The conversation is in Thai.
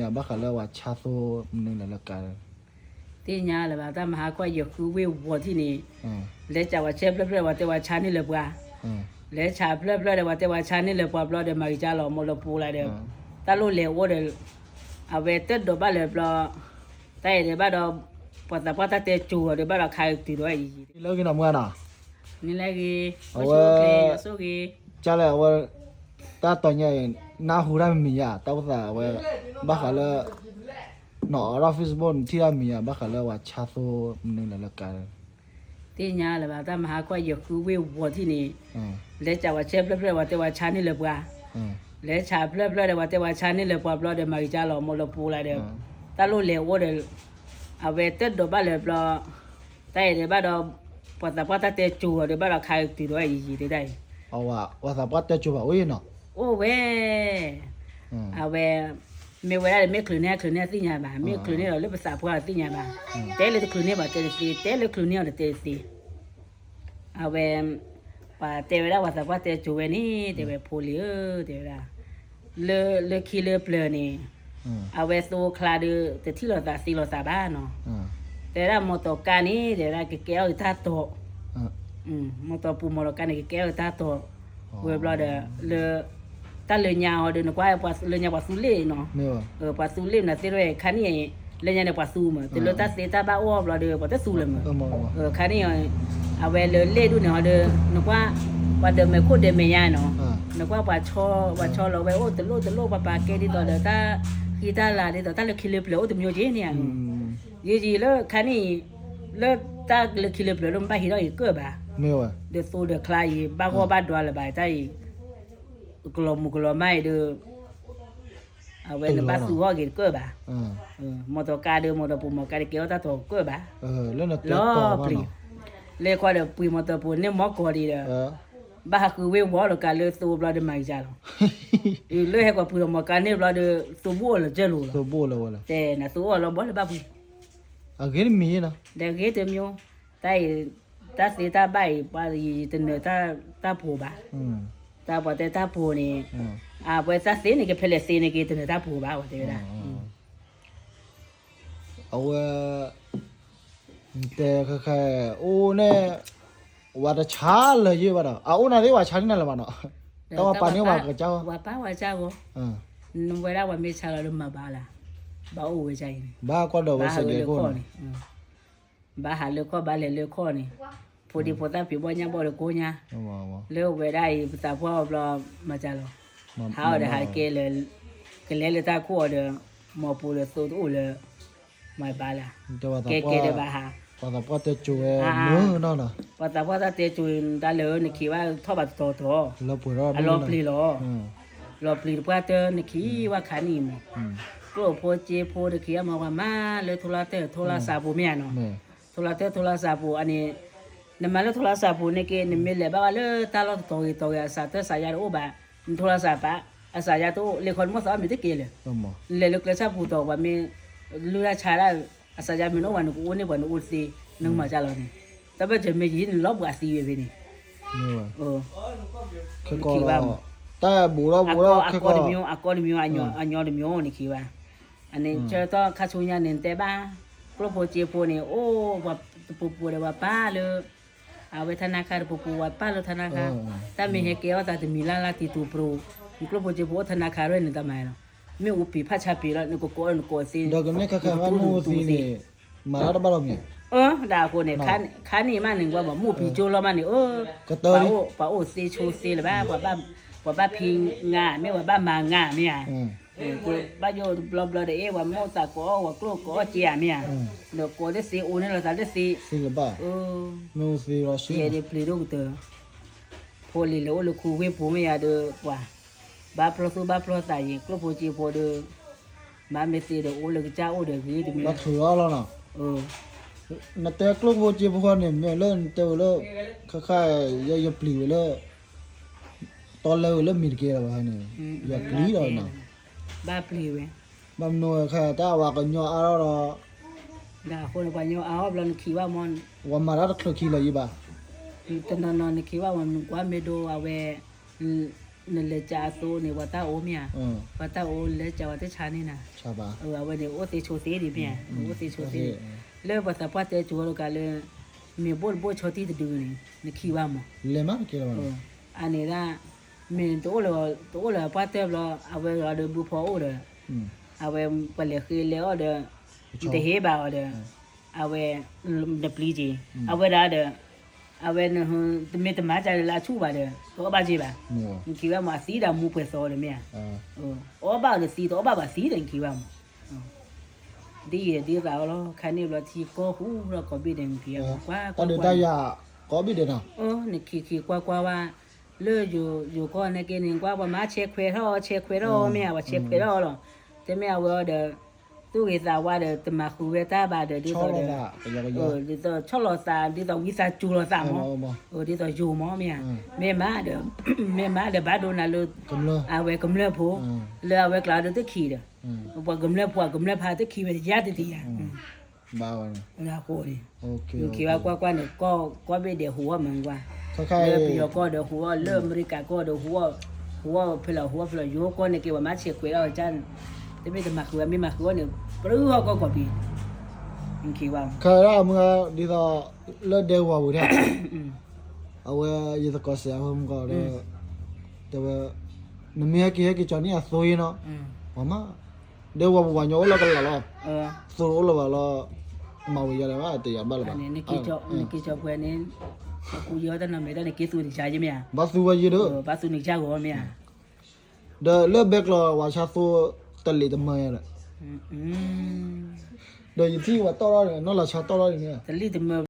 ya ba khala wa cha so mne la ka တင်ညာလည်းပါတမဟာခွက်ရခုဝေဝော်တိနေ လဲချာဝချက်ပလက်ပလက်ဝတဲဝချာနေလေပွာလဲချာပလက်ပလက်ဝတဲဝချာနေလေပွာပလက်တဲ့မာကြီးကြလောမလို့ပူလိုက်တယ်တလို့လေဝတယ်အဝဲတက်တော့ပါလေပလက်တဲ့တယ်ဘာတော့ပတ်တဲ့ကျူတယ်ဘာတော့ခိုင်တီတော့ကြီး lo ki na mwa na နေလိုက်ကြီးအဆိုကြီး cha la wa ta to nya na hu ra mi ya ta sa wa ba khala no ra facebook thi ra mi ya ba khala wa cha so mne la ka တင်ညာလည်းပါတမဟာခွက်ရခုဝေဝော်တိနေလဲချာဝချက်ပလက်ပလက်ဝတဲဝချာနေလေပွာလဲချာပလက်ပလက်ဝတဲဝချာနေလေပွာပလက်တဲ့မာကြီးကြလောမလို့ပူလိုက်တယ်တလို့လေဝတယ်အဝဲတက်တော့ပါလေပလက်တဲ့တယ်ဘာတော့ပတ်တဲ့ကျူတယ်ဘာတော့ခိုင်တီတော့ကြီးတဲ့ awa wa sa pa ta chu ba we no โอ้เว้အဝဲမေဝဲရမေခလနေသိညာပါမေခလနေတော့လက်ပစာဖွာသိညာပါတဲလေခလနေပါတဲစီတဲလေခလနေတော့တဲစီအဝဲပါတဲဝဲဝါစာဖွာတဲကျူဝဲနေတဲဝဲဖိုလီတဲဝဲလေခီလေပလနေအဝဲဆိုခလာဒတတိလောတာစီလောတာပါနော်တဲရမော်တော်ကာနီတဲရကကဲအတာတော့မော်တော်ပူမော်တော်ကာနီကဲအတာတော့ဝဲဘလာလေta le nya ho de no kwa pa le nya pa su le no pa su le na te re khan ni le nya ne pa su ma te lo ta se ta ba o bla de pa te su le ma khan ni a we le du ne ho de no kwa pa de me ko de me ya no kwa pa cho lo we o te lo pa ke di to de ta ki ta la de to ta le ki le ple o de myo je ni ya ye ji le khan ni le ta le ki le ple lo ba hi do yi ke ba me wa de so de kla yi ba ko ba do le ba ta yiกลมไม่ดูเอาไว้ในบ้านสูงกี่ก็บ่ามอเตอร์การเดิมมอเตอร์ปูมอการเกี่ยวตาตัวก็บ่าแล้วน่ะ ล้อปลีเลยกว่าเดี๋ยวปุยมอเตอร์ปูเนี่ยมอกอดีเด้อบ้าคือเววอลการเลยสูบลาเดไม่จ้าหรอเลยให้กว่าปุยมอการเนี่ยลาเดสูบเลยเจลูสูบแล้ววะแต่น่ะสูบเราบ่เลยบ้าปุยอ่ะเกมีนะเด็กเกเต็มอยู่แต่ตาสีตาใบปาอีตเนตาผูบ่าta bỏ tay ta phù này bởi ta xí này cái phê lệ xí này cái từ ta phù bảo thế đóแต่แค่โอ้เนี่ยว่าจะช้าเลยยี่ว่าเอาหน้าที่ว่าช้านี่แหละมันเนาะแต่ว่าป่านนี้ว่ากับเจ้าว่าป้าว่าเจ้าก็เวลาว่าไม่ช้าเรามาบ้าละบ้าโอ้ยใจบ้าก็เดี๋ยวว่าเสียก็บ้าหาเลือกข้อบ้าเลยข้อนี่พอดีพอตาผิวบ่ยังบ่เลยกูเนี่ยเลือกไว้ได้ตาพ่อเรามาจ้าเราหาเดี๋ยวหายเกเลยเลยตาคู่เดี๋ยวมอปูเลยสูดอู้เลยไม่บ้าละเกเดี๋ยวบ้าหาพอตาพ่อจะจุยมือนั่นน่ะพอตาพ่อตาเตจุยตาเลยนี่คิดว่าท่อบัดโตแล้วปุ๋ยรอปลีรอปลีพ่อเตนี่คิดว่าขานี่มั้งก็พอเจพอเดี๋ยวคิดมาว่ามาเลยโทรศัพท์ปูเมียเนาะโทรศัพท์ปูอันนี้นมาแล้วโทรศัพท์นี่ก็นี่มีเลยบ้าเลยตาเราโตสาธุสายาโอ้บ้าโทรศัพท์ปะสายาโตเลคนมั่วสาวมีที่เกลือเลยลูกเลยชอบพูดต่อว่ามีลูกชายละสายามีโนวันกูนี่วันอุซีนึกมาจ้าเราเนี่ยแต่ว่าจะไม่ยินลบกับซีเวนี่คือก็แต่บูเราคือก็ดิมิวอันยอดิมิวนี่คือว่าอันนี้เจอต้องข้าชูญาเน้นแต่บ้าพวกโปรเจโปนี่โอ้ว่าปูเลยว่าป้าเลยเอาไว้ธนาคารปูว่าป้าเราธนาคารถ้ามีเหตุเกี่ยวกับมีลาติตูโปรมีกลุ่มโปรเจโปธนาคารด้วยนี่ทำไมเนาะมีอุปผ้าชาปีแล้วนี่ก็โกนซีดอกนี้ค่ะว่ามูซีนี่มาแล้วบ้าเราเนี่ยด่าคนเนี่ยคันนี่มาหนึ่งว่ามูปีโจเรามาเนี่ยป้าโอซีโชซีหรือว่าบ้าพิงงาไม่ว่าบ้ามางาเนี่ยบ้านโยบลอเดเอว่าโมตาโกว่ากลัวโกเจียเนี่ยเดี๋ยวโกได้ซีอูนี่เราจะได้ซีหรือเปล่ามูซีเราซีเดี๋ยวพลีดูเตอพอลีแล้วลูกคูเวปูไม่ยาเด้อว่าบ้าพลอสายกลัวโปจีโปเด้อบ้าเมซีเดี๋ยวโอเลยจ้าโอเดี๋ยวคือเดี๋ยวมีเราถือแล้วเนาะนั่นแต่กลัวโปจีโปคนเนี่ยเนี่ยเริ่มเตอเริ่มค่ายๆยังปลีเลยตอนเริ่มมีเกลืออะไรเนี่ยอย่าปลีเลยเนาะบ้าปลีเว้บำนวยแค่แต่ว่าก็ย่อเอาแล้วด่าคนก็ย่อเอาแล้วคิดว่ามันว่ามาแล้วคลขี้เลยยี่บ้าตอนนั้นคิดว่ามันกว่าไม่ดูเอาเว ne le cha so ne wa ta o mia อืม wa ta o le cha wa te cha ni na ชาบา wa ne o te cho se di mia o te cho se le wa ta pa te cho lo ka le me bo cho ti de du ni ki wa mo เลมาเกลวะ ane da me to lo pa te lo awe lo de bu pho o de อืม awe pa le khi le o de de he ba o de awe de pli ji awe da de awe no de me te ma ja la chu ba de to ba ji ba มัว ki wa ma si da mu pwe so de me อ่า o ba de si to ba si de ki wa mo di da lo khan ni lo ti ko hu lo ko bi de ki wa kwa ตอนเดตายาก็บิดนะ ni ki kwa wa le yo ko ne ke ni kwa ba ma che khwe ro me wa che khwe ro lo te me wa de tu ge sa wa de te ma khu we ta ba de di ชอ to บ de ละก็ยังก็ di to cho lo sa di to wi sa chu lo sa mo di to yo mo me me ma de ba do na lo กำลัง a we kum le pho le a we kla de te khi de อืม pa kum le pha te khi we ya de ti ya บ้าวนะ na ko ni โอเค ki wa kwa ne ko be de huwa man kwa คล้าย le pi ko de huwa le america ko de huwa phela yo ko ne ke wa ma che khwe ro chan te me te ma khwe me ma khwe ne pru ho ko bi in ki wa ๆเคยละมึงดีต่อเลิศเดวว่าบุเนี่ยเอาไว้ยีตะกอเสียผมก็เลยแต่ว่านเมียกี่จอนี่อ่ะซวยเนาะมามาเดวว่าวันโยแล้วก็ละสู้แล้วว่าละเมาอย่างไรวะแต่อย่าบ้าละ ne ki cho khwe ne ku yo ta na me ta ne ki su ni cha ji me บ้าสู้ว่ายีเด้อ ba su ni cha go me เดเลิศเบกละว่าชาสู้ตะลีตะเมยแหละเดี๋ยวที่ว่าต่อรอเนี่ยนอกละชาต่อรอเนี่ย te li de me